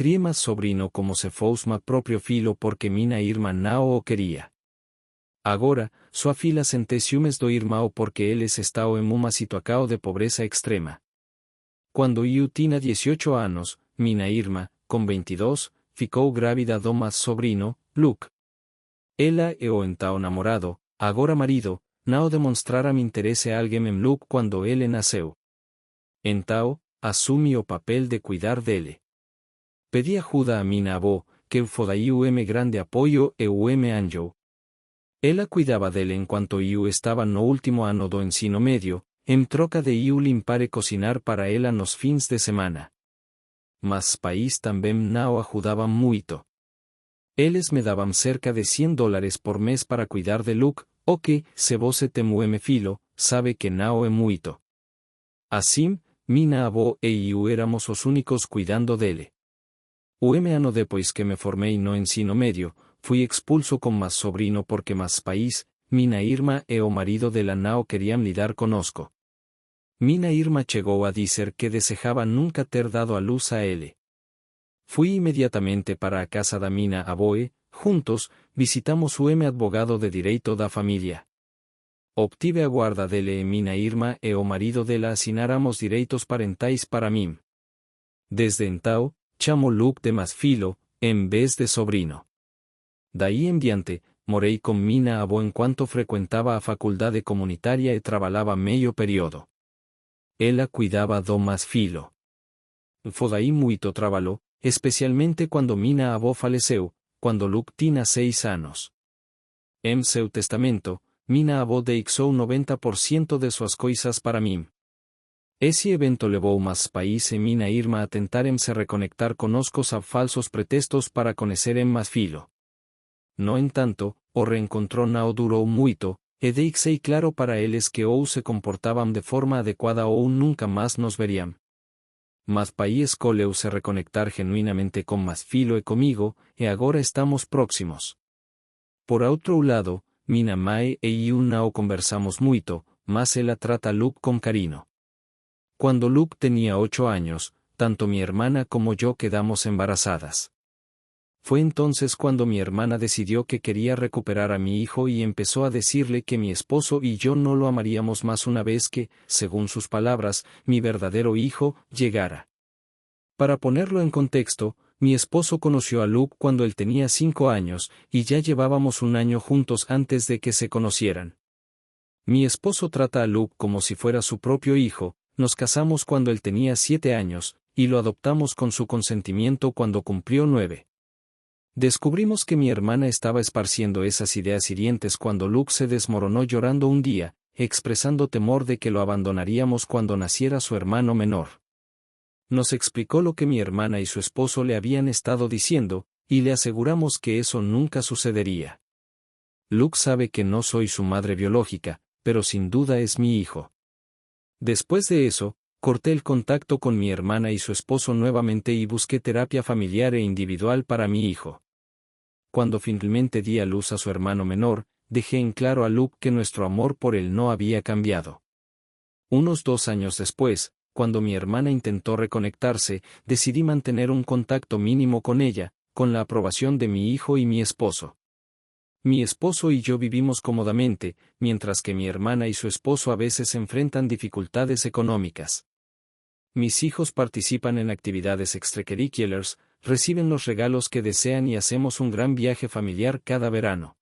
crié más sobrino como se fous ma proprio filo porque mina irmã não o queria. Agora, sua filha sente ciúmes do irmão porque eles estão em uma situação de pobreza extrema. Quando eu tinha 18 anos, minha irmã, com 22, ficou grávida do mais sobrino, Luke. Ela e o então namorado, agora marido, não demonstraram interesse a alguém em Luke quando ele nasceu. Então, assumi o papel de cuidar dele. Pedi ajuda a minha avó, que foi um grande apoio e me anjo. Ela cuidava dele enquanto eu estava no último ano do ensino médio, em troca de eu limpar e cocinar para ela nos fins de semana. Mas pais também não ajudavam muito. Eles me davam cerca de $100 por mês para cuidar de Luke, o que, se você tem filho, sabe que não é muito. Assim, minha avó e eu éramos os únicos cuidando dele. O ano depois que me formei no ensino médio, fui expulso com mais sobrino porque mais pais, minha irmã e o marido dela não queriam lidar conosco. Minha irmã chegou a dizer que desejava nunca ter dado a luz a ele. Fui imediatamente para a casa da minha avó e, juntos, visitamos o advogado de direito da família. Obtive a guarda dele e minha irmã e o marido dela assináramos direitos parentais para mim. Desde então, chamo Luke de mais filho, em vez de sobrino. Daí em diante, morei com minha avó enquanto frequentava a faculdade comunitária e trabalhava meio período. Ela cuidava do mais filho. Foi muito trabalho, especialmente quando minha avó faleceu, quando Luke tinha 6 anos. Em seu testamento, minha avó deixou 90% de suas coisas para mim. Esse evento levou mais pais e minha irmã a tentarem se reconectar conosco a falsos pretextos para conhecerem mais filho. No entanto, o reencontro não durou muito, e deixei claro para eles que ou se comportavam de forma adequada ou nunca mais nos veriam. Mas pai escolheu se reconectar genuinamente com mais filho e comigo, e agora estamos próximos. Por outro lado, minha mãe e eu não conversamos muito, mas ela trata Luke com carinho. Cuando Luke tenía 8 años, tanto mi hermana como yo quedamos embarazadas. Fue entonces cuando mi hermana decidió que quería recuperar a mi hijo y empezó a decirle que mi esposo y yo no lo amaríamos más una vez que, según sus palabras, mi verdadero hijo llegara. Para ponerlo en contexto, mi esposo conoció a Luke cuando él tenía 5 años, y ya llevábamos un año juntos antes de que se conocieran. Mi esposo trata a Luke como si fuera su propio hijo. Nos casamos cuando él tenía 7 años, y lo adoptamos con su consentimiento cuando cumplió 9. Descubrimos que mi hermana estaba esparciendo esas ideas hirientes cuando Luke se desmoronó llorando un día, expresando temor de que lo abandonaríamos cuando naciera su hermano menor. Nos explicó lo que mi hermana y su esposo le habían estado diciendo, y le aseguramos que eso nunca sucedería. Luke sabe que no soy su madre biológica, pero sin duda es mi hijo. Después de eso, corté el contacto con mi hermana y su esposo nuevamente y busqué terapia familiar e individual para mi hijo. Cuando finalmente di a luz a su hermano menor, dejé en claro a Luke que nuestro amor por él no había cambiado. Unos 2 años después, cuando mi hermana intentó reconectarse, decidí mantener un contacto mínimo con ella, con la aprobación de mi hijo y mi esposo. Mi esposo y yo vivimos cómodamente, mientras que mi hermana y su esposo a veces enfrentan dificultades económicas. Mis hijos participan en actividades extracurriculares, reciben los regalos que desean y hacemos un gran viaje familiar cada verano.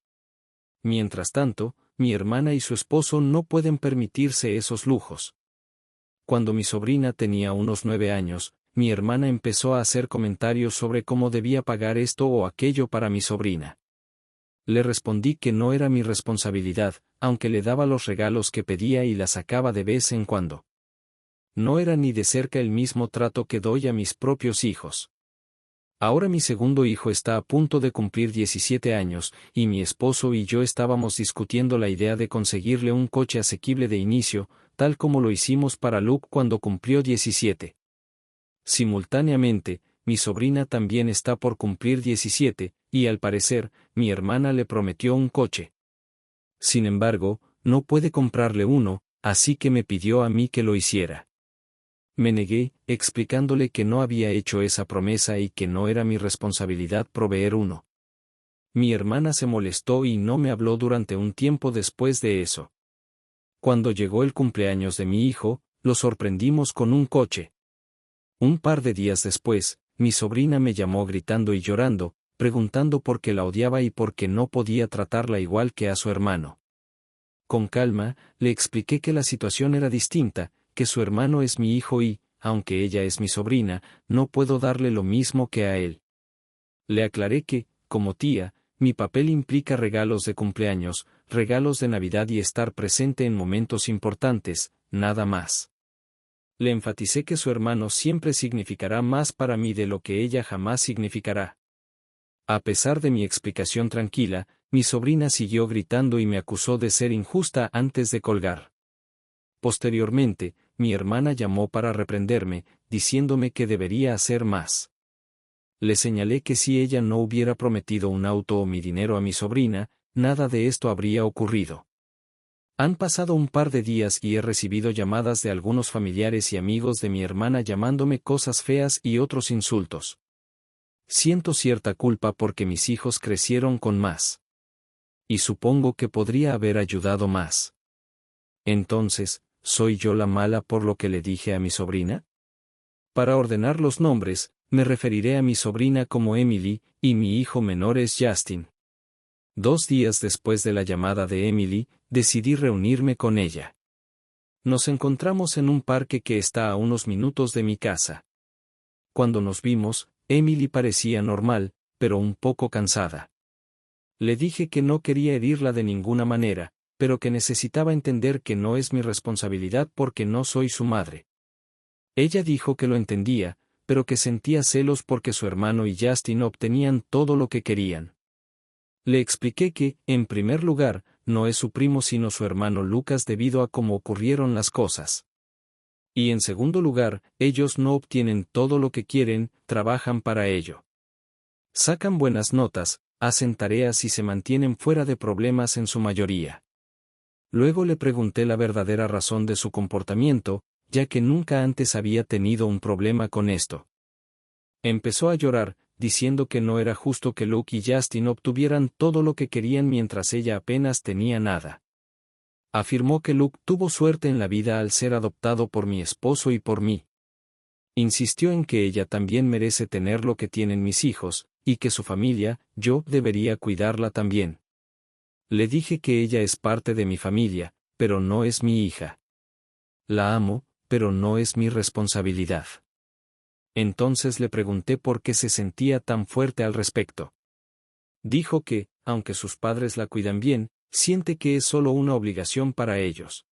Mientras tanto, mi hermana y su esposo no pueden permitirse esos lujos. Cuando mi sobrina tenía unos 9 años, mi hermana empezó a hacer comentarios sobre cómo debía pagar esto o aquello para mi sobrina. Le respondí que no era mi responsabilidad, aunque le daba los regalos que pedía y la sacaba de vez en cuando. No era ni de cerca el mismo trato que doy a mis propios hijos. Ahora mi segundo hijo está a punto de cumplir 17 años, y mi esposo y yo estábamos discutiendo la idea de conseguirle un coche asequible de inicio, tal como lo hicimos para Luke cuando cumplió 17. Simultáneamente, mi sobrina también está por cumplir 17, y al parecer, mi hermana le prometió un coche. Sin embargo, no puede comprarle uno, así que me pidió a mí que lo hiciera. Me negué, explicándole que no había hecho esa promesa y que no era mi responsabilidad proveer uno. Mi hermana se molestó y no me habló durante un tiempo después de eso. Cuando llegó el cumpleaños de mi hijo, lo sorprendimos con un coche. Un par de días después, mi sobrina me llamó gritando y llorando, preguntando por qué la odiaba y por qué no podía tratarla igual que a su hermano. Con calma, le expliqué que la situación era distinta, que su hermano es mi hijo y, aunque ella es mi sobrina, no puedo darle lo mismo que a él. Le aclaré que, como tía, mi papel implica regalos de cumpleaños, regalos de Navidad y estar presente en momentos importantes, nada más. Le enfaticé que su hermano siempre significará más para mí de lo que ella jamás significará. A pesar de mi explicación tranquila, mi sobrina siguió gritando y me acusó de ser injusta antes de colgar. Posteriormente, mi hermana llamó para reprenderme, diciéndome que debería hacer más. Le señalé que si ella no hubiera prometido un auto o mi dinero a mi sobrina, nada de esto habría ocurrido. Han pasado un par de días y he recibido llamadas de algunos familiares y amigos de mi hermana llamándome cosas feas y otros insultos. Siento cierta culpa porque mis hijos crecieron con más. Y supongo que podría haber ayudado más. Entonces, ¿soy yo la mala por lo que le dije a mi sobrina? Para ordenar los nombres, me referiré a mi sobrina como Emily, y mi hijo menor es Justin. 2 días después de la llamada de Emily, decidí reunirme con ella. Nos encontramos en un parque que está a unos minutos de mi casa. Cuando nos vimos, Emily parecía normal, pero un poco cansada. Le dije que no quería herirla de ninguna manera, pero que necesitaba entender que no es mi responsabilidad porque no soy su madre. Ella dijo que lo entendía, pero que sentía celos porque su hermano y Justin obtenían todo lo que querían. Le expliqué que, en primer lugar, no es su primo sino su hermano Lucas debido a cómo ocurrieron las cosas. Y en segundo lugar, ellos no obtienen todo lo que quieren, trabajan para ello. Sacan buenas notas, hacen tareas y se mantienen fuera de problemas en su mayoría. Luego le pregunté la verdadera razón de su comportamiento, ya que nunca antes había tenido un problema con esto. Empezó a llorar, diciendo que no era justo que Luke y Justin obtuvieran todo lo que querían mientras ella apenas tenía nada. Afirmó que Luke tuvo suerte en la vida al ser adoptado por mi esposo y por mí. Insistió en que ella también merece tener lo que tienen mis hijos, y que su familia, yo, debería cuidarla también. Le dije que ella es parte de mi familia, pero no es mi hija. La amo, pero no es mi responsabilidad. Entonces le pregunté por qué se sentía tan fuerte al respecto. Dijo que, aunque sus padres la cuidan bien, siente que es solo una obligación para ellos.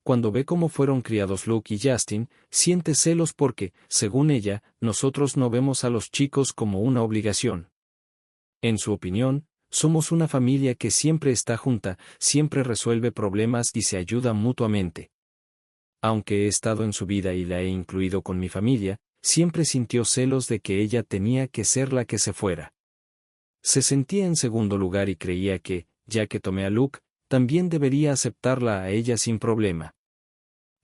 Cuando ve cómo fueron criados Luke y Justin, siente celos porque, según ella, nosotros no vemos a los chicos como una obligación. En su opinión, somos una familia que siempre está junta, siempre resuelve problemas y se ayuda mutuamente. Aunque he estado en su vida y la he incluido con mi familia, siempre sintió celos de que ella tenía que ser la que se fuera. Se sentía en segundo lugar y creía que, ya que tomé a Luke, también debería aceptarla a ella sin problema.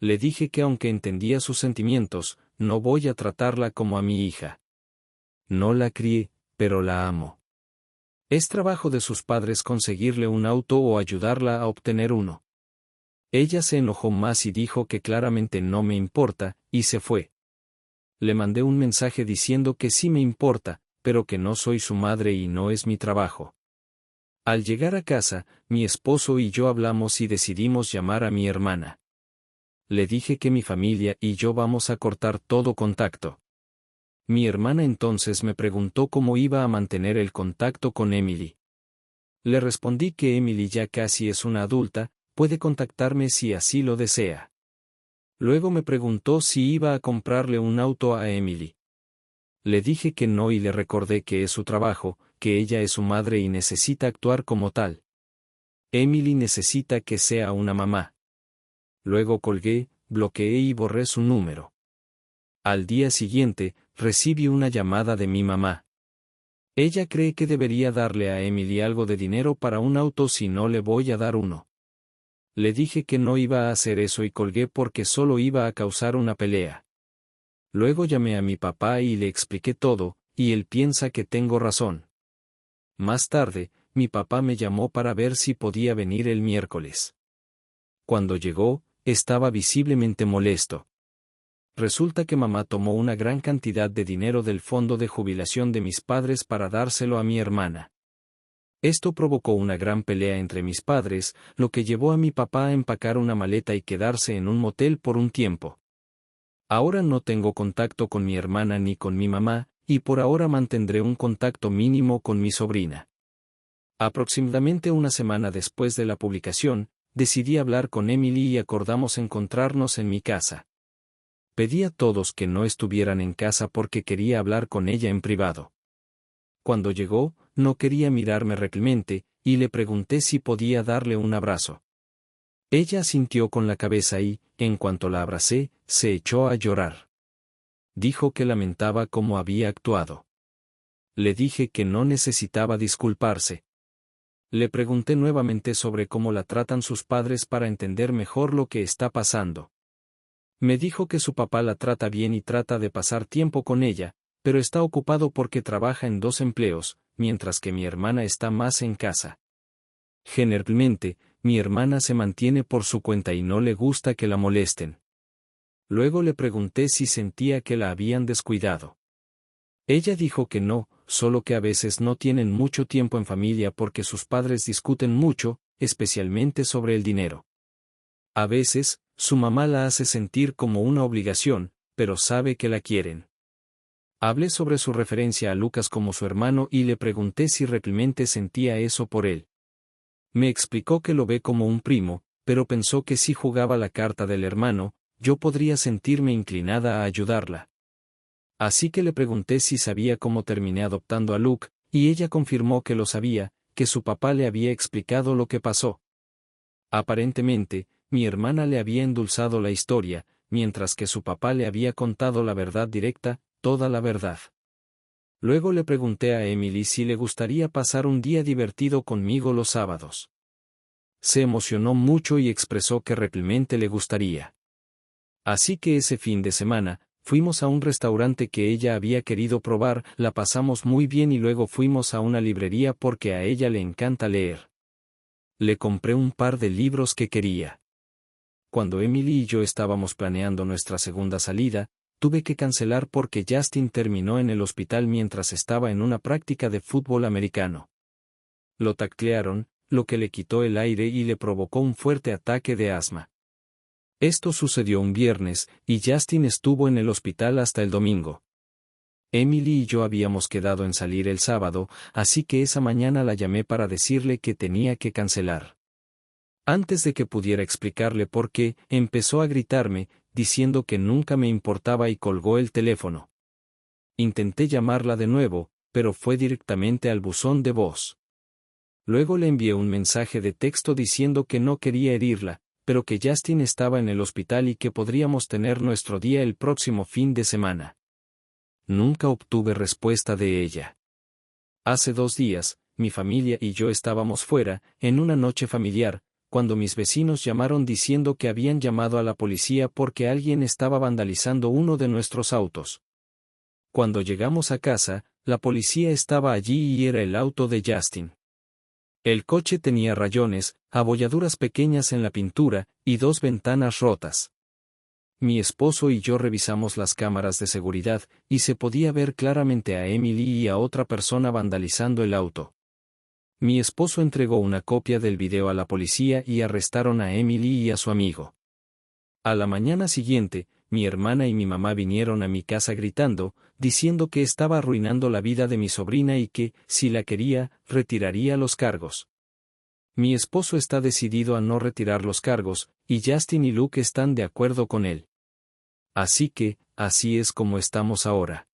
Le dije que aunque entendía sus sentimientos, no voy a tratarla como a mi hija. No la crié, pero la amo. Es trabajo de sus padres conseguirle un auto o ayudarla a obtener uno. Ella se enojó más y dijo que claramente no me importa, y se fue. Le mandé un mensaje diciendo que sí me importa, pero que no soy su madre y no es mi trabajo. Al llegar a casa, mi esposo y yo hablamos y decidimos llamar a mi hermana. Le dije que mi familia y yo vamos a cortar todo contacto. Mi hermana entonces me preguntó cómo iba a mantener el contacto con Emily. Le respondí que Emily ya casi es una adulta, puede contactarme si así lo desea. Luego me preguntó si iba a comprarle un auto a Emily. Le dije que no y le recordé que es su trabajo, que ella es su madre y necesita actuar como tal. Emily necesita que sea una mamá. Luego colgué, bloqueé y borré su número. Al día siguiente, recibí una llamada de mi mamá. Ella cree que debería darle a Emily algo de dinero para un auto si no le voy a dar uno. Le dije que no iba a hacer eso y colgué porque solo iba a causar una pelea. Luego llamé a mi papá y le expliqué todo, y él piensa que tengo razón. Más tarde, mi papá me llamó para ver si podía venir el miércoles. Cuando llegó, estaba visiblemente molesto. Resulta que mamá tomó una gran cantidad de dinero del fondo de jubilación de mis padres para dárselo a mi hermana. Esto provocó una gran pelea entre mis padres, lo que llevó a mi papá a empacar una maleta y quedarse en un motel por un tiempo. Ahora no tengo contacto con mi hermana ni con mi mamá, y por ahora mantendré un contacto mínimo con mi sobrina. Aproximadamente una semana después de la publicación, decidí hablar con Emily y acordamos encontrarnos en mi casa. Pedí a todos que no estuvieran en casa porque quería hablar con ella en privado. Cuando llegó, no quería mirarme rectamente, y le pregunté si podía darle un abrazo. Ella asintió con la cabeza y, en cuanto la abracé, se echó a llorar. Dijo que lamentaba cómo había actuado. Le dije que no necesitaba disculparse. Le pregunté nuevamente sobre cómo la tratan sus padres para entender mejor lo que está pasando. Me dijo que su papá la trata bien y trata de pasar tiempo con ella, pero está ocupado porque trabaja en 2 empleos, mientras que mi hermana está más en casa. Generalmente, mi hermana se mantiene por su cuenta y no le gusta que la molesten. Luego le pregunté si sentía que la habían descuidado. Ella dijo que no, solo que a veces no tienen mucho tiempo en familia porque sus padres discuten mucho, especialmente sobre el dinero. A veces, su mamá la hace sentir como una obligación, pero sabe que la quieren. Hablé sobre su referencia a Lucas como su hermano y le pregunté si realmente sentía eso por él. Me explicó que lo ve como un primo, pero pensó que si jugaba la carta del hermano, yo podría sentirme inclinada a ayudarla. Así que le pregunté si sabía cómo terminé adoptando a Luke, y ella confirmó que lo sabía, que su papá le había explicado lo que pasó. Aparentemente, mi hermana le había endulzado la historia, mientras que su papá le había contado la verdad directa, toda la verdad. Luego le pregunté a Emily si le gustaría pasar un día divertido conmigo los sábados. Se emocionó mucho y expresó que realmente le gustaría. Así que ese fin de semana, fuimos a un restaurante que ella había querido probar, la pasamos muy bien y luego fuimos a una librería porque a ella le encanta leer. Le compré un par de libros que quería. Cuando Emily y yo estábamos planeando nuestra segunda salida, tuve que cancelar porque Justin terminó en el hospital mientras estaba en una práctica de fútbol americano. Lo taclearon, lo que le quitó el aire y le provocó un fuerte ataque de asma. Esto sucedió un viernes, y Justin estuvo en el hospital hasta el domingo. Emily y yo habíamos quedado en salir el sábado, así que esa mañana la llamé para decirle que tenía que cancelar. Antes de que pudiera explicarle por qué, empezó a gritarme, diciendo que nunca me importaba y colgó el teléfono. Intenté llamarla de nuevo, pero fue directamente al buzón de voz. Luego le envié un mensaje de texto diciendo que no quería herirla, pero que Justin estaba en el hospital y que podríamos tener nuestro día el próximo fin de semana. Nunca obtuve respuesta de ella. Hace 2 días, mi familia y yo estábamos fuera, en una noche familiar, cuando mis vecinos llamaron diciendo que habían llamado a la policía porque alguien estaba vandalizando uno de nuestros autos. Cuando llegamos a casa, la policía estaba allí y era el auto de Justin. El coche tenía rayones, abolladuras pequeñas en la pintura, y 2 ventanas rotas. Mi esposo y yo revisamos las cámaras de seguridad, y se podía ver claramente a Emily y a otra persona vandalizando el auto. Mi esposo entregó una copia del video a la policía y arrestaron a Emily y a su amigo. A la mañana siguiente, mi hermana y mi mamá vinieron a mi casa gritando, diciendo que estaba arruinando la vida de mi sobrina y que, si la quería, retiraría los cargos. Mi esposo está decidido a no retirar los cargos, y Justin y Luke están de acuerdo con él. Así que, así es como estamos ahora.